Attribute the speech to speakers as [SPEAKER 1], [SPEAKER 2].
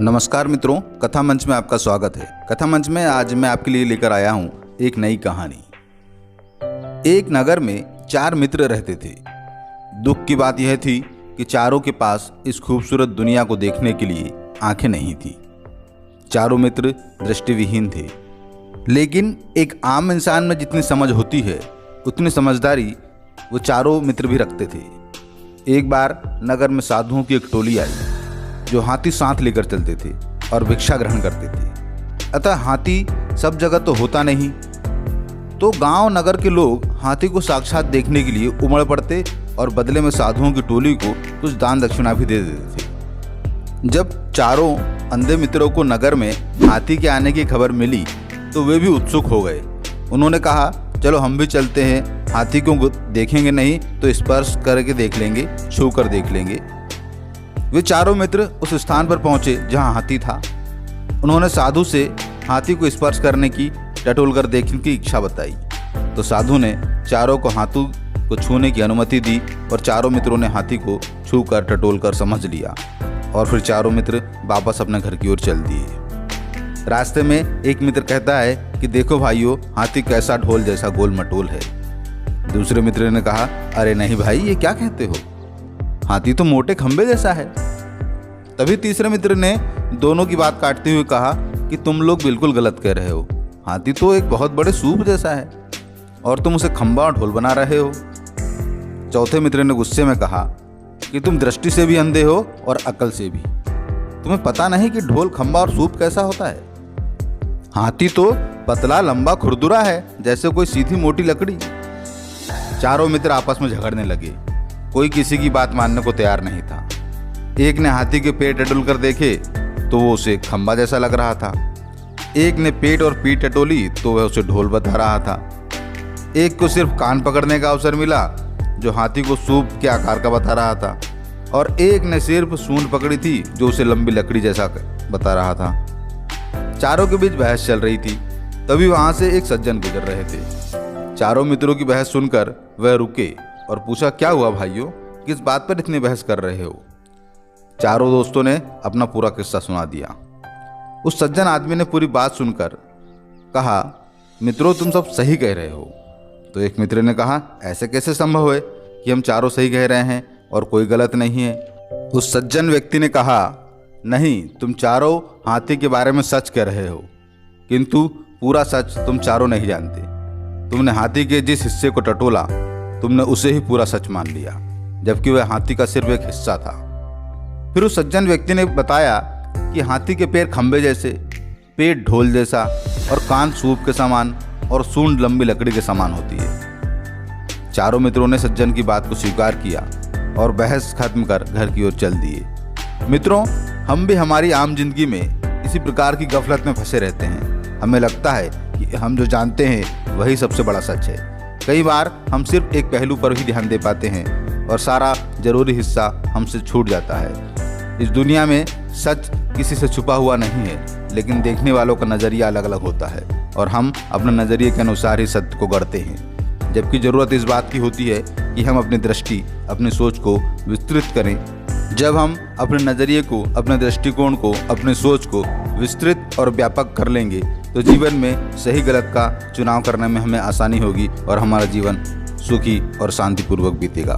[SPEAKER 1] नमस्कार मित्रों, कथा मंच में आपका स्वागत है। कथा मंच में आज मैं आपके लिए लेकर आया हूँ एक नई कहानी। एक नगर में 4 मित्र रहते थे। दुख की बात यह थी कि चारों के पास इस खूबसूरत दुनिया को देखने के लिए आंखें नहीं थी। चारों मित्र दृष्टिविहीन थे, लेकिन एक आम इंसान में जितनी समझ होती है उतनी समझदारी वो चारों मित्र भी रखते थे। एक बार नगर में साधुओं की एक टोली आई जो हाथी साथ लेकर चलते थे और भिक्षा ग्रहण करते थे। अतः हाथी सब जगह तो होता नहीं, तो गांव नगर के लोग हाथी को साक्षात देखने के लिए उमड़ पड़ते और बदले में साधुओं की टोली को कुछ दान दक्षिणा भी दे देते थे। जब चारों अंधे मित्रों को नगर में हाथी के आने की खबर मिली तो वे भी उत्सुक हो गए। उन्होंने कहा, चलो हम भी चलते हैं, हाथी को देखेंगे नहीं तो स्पर्श करके देख लेंगे, छू कर देख लेंगे। वे चारों मित्र उस स्थान पर पहुंचे जहां हाथी था। उन्होंने साधु से हाथी को स्पर्श करने की, टटोल कर देखने की इच्छा बताई, तो साधु ने चारों को हाथी को छूने की अनुमति दी और चारों मित्रों ने हाथी को छू कर टटोल कर समझ लिया और फिर चारों मित्र वापस अपने घर की ओर चल दिए। रास्ते में एक मित्र कहता है कि देखो भाइयों, हाथी कैसा ढोल जैसा गोल मटोल है। दूसरे मित्र ने कहा, अरे नहीं भाई, ये क्या कहते हो, हाथी तो मोटे खंबे जैसा है। तभी तीसरे मित्र ने दोनों की बात काटते हुए कहा कि तुम लोग बिल्कुल गलत कह रहे हो, हाथी तो एक बहुत बड़े सूप जैसा है और तुम उसे खंबा और ढोल बना रहे हो। चौथे मित्र ने गुस्से में कहा कि तुम दृष्टि से भी अंधे हो और अकल से भी, तुम्हें पता नहीं कि ढोल, खंबा और सूप कैसा होता है। हाथी तो पतला लंबा खुरदुरा है, जैसे कोई सीधी मोटी लकड़ी। चारों मित्र आपस में झगड़ने लगे। कोई किसी की बात मानने को तैयार नहीं था। एक ने हाथी के पेट टटोल कर देखे तो वो उसे खंबा जैसा लग रहा था। एक ने पेट और पीठ टटोली तो वह उसे ढोल बता रहा था। एक को सिर्फ कान पकड़ने का अवसर मिला जो हाथी को सूप के आकार का बता रहा था, और एक ने सिर्फ सूंड पकड़ी थी जो उसे लंबी लकड़ी जैसा बता रहा था। चारों के बीच बहस चल रही थी। तभी वहां से एक सज्जन गुजर रहे थे। चारों मित्रों की बहस सुनकर वह रुके और पूछा, क्या हुआ भाइयों, किस बात पर इतनी बहस कर रहे हो। चारों दोस्तों ने अपना पूरा किस्सा सुना दिया। उस सज्जन आदमी ने पूरी बात सुनकर कहा, मित्रों तुम सब सही कह रहे हो। तो एक मित्र ने कहा, ऐसे कैसे संभव है कि हम चारों सही कह रहे हैं और कोई गलत नहीं है। उस सज्जन व्यक्ति ने कहा, नहीं, तुम चारों हाथी के बारे में सच कह रहे हो, किंतु पूरा सच तुम चारों नहीं जानते। तुमने हाथी के जिस हिस्से को टटोला तुमने उसे ही पूरा सच मान लिया, जबकि वह हाथी का सिर्फ एक हिस्सा था। फिर उस सज्जन व्यक्ति ने बताया कि हाथी के पैर खंबे जैसे, पेट ढोल जैसा और कान सूप के समान और सूंड लंबी लकड़ी के समान होती है। चारों मित्रों ने सज्जन की बात को स्वीकार किया और बहस खत्म कर घर की ओर चल दिए। मित्रों, हम भी हमारी आम जिंदगी में इसी प्रकार की गफलत में फंसे रहते हैं। हमें लगता है कि हम जो जानते हैं वही सबसे बड़ा सच है। कई बार हम सिर्फ एक पहलू पर ही ध्यान दे पाते हैं और सारा जरूरी हिस्सा हमसे छूट जाता है। इस दुनिया में सच किसी से छुपा हुआ नहीं है, लेकिन देखने वालों का नज़रिया अलग अलग होता है और हम अपने नज़रिए के अनुसार ही सत्य को गढ़ते हैं। जबकि ज़रूरत इस बात की होती है कि हम अपनी दृष्टि, अपनी सोच को विस्तृत करें। जब हम अपने नज़रिए को, अपने दृष्टिकोण को, अपनी सोच को विस्तृत और व्यापक कर लेंगे तो जीवन में सही गलत का चुनाव करने में हमें आसानी होगी और हमारा जीवन सुखी और शांतिपूर्वक बीतेगा।